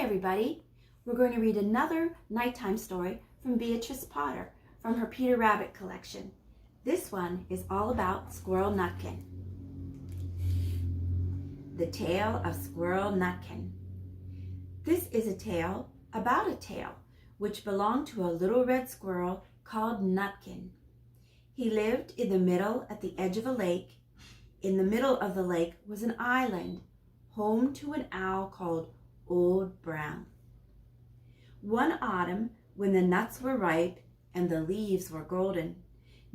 everybody. We're going to read another nighttime story from Beatrice Potter from her Peter Rabbit collection. This one is all about Squirrel Nutkin. The Tale of Squirrel Nutkin. This is a tale about a tail which belonged to a little red squirrel called Nutkin. He lived in the middle at the edge of a lake. In the middle of the lake was an island, home to an owl called Old Brown. One autumn, when the nuts were ripe and the leaves were golden,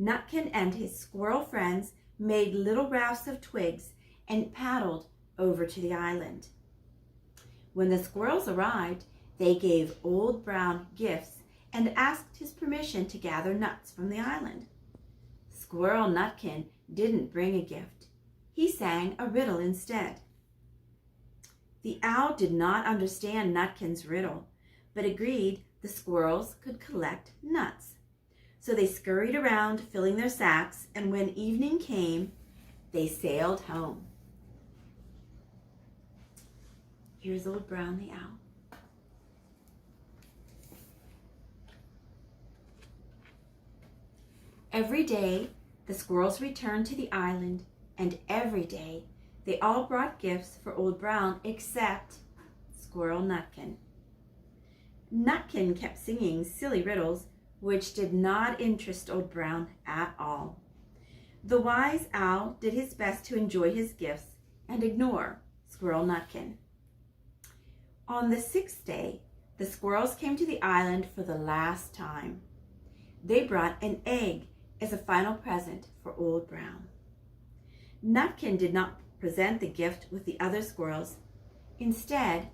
Nutkin and his squirrel friends made little rafts of twigs and paddled over to the island. When the squirrels arrived, they gave Old Brown gifts and asked his permission to gather nuts from the island. Squirrel Nutkin didn't bring a gift. He sang a riddle instead. The owl did not understand Nutkin's riddle, but agreed the squirrels could collect nuts. So they scurried around, filling their sacks, and when evening came, they sailed home. Here's Old Brown the owl. Every day, the squirrels returned to the island, and every day, they all brought gifts for Old Brown except Squirrel Nutkin. Nutkin kept singing silly riddles which did not interest Old Brown at all. The wise owl did his best to enjoy his gifts and ignore Squirrel Nutkin. On the sixth day, the squirrels came to the island for the last time. They brought an egg as a final present for Old Brown. Nutkin did not present the gift with the other squirrels. Instead,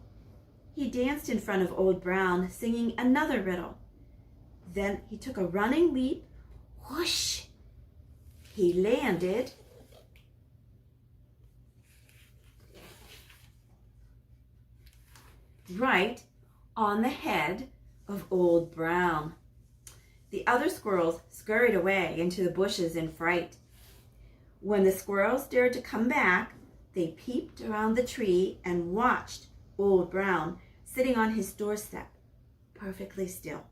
he danced in front of Old Brown, singing another riddle. Then he took a running leap. Whoosh! He landed right on the head of Old Brown. The other squirrels scurried away into the bushes in fright. When the squirrels dared to come back, they peeped around the tree and watched Old Brown sitting on his doorstep, perfectly still.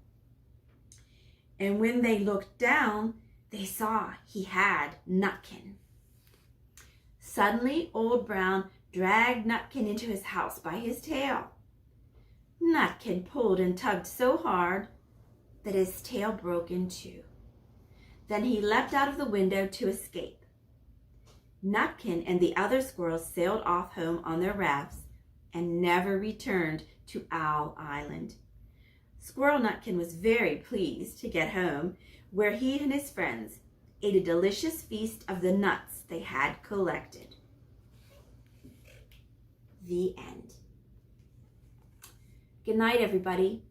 And when they looked down, they saw he had Nutkin. Suddenly, Old Brown dragged Nutkin into his house by his tail. Nutkin pulled and tugged so hard that his tail broke in two. Then he leapt out of the window to escape. Nutkin and the other squirrels sailed off home on their rafts and never returned to Owl Island. Squirrel Nutkin was very pleased to get home, where he and his friends ate a delicious feast of the nuts they had collected. The end. Good night, everybody.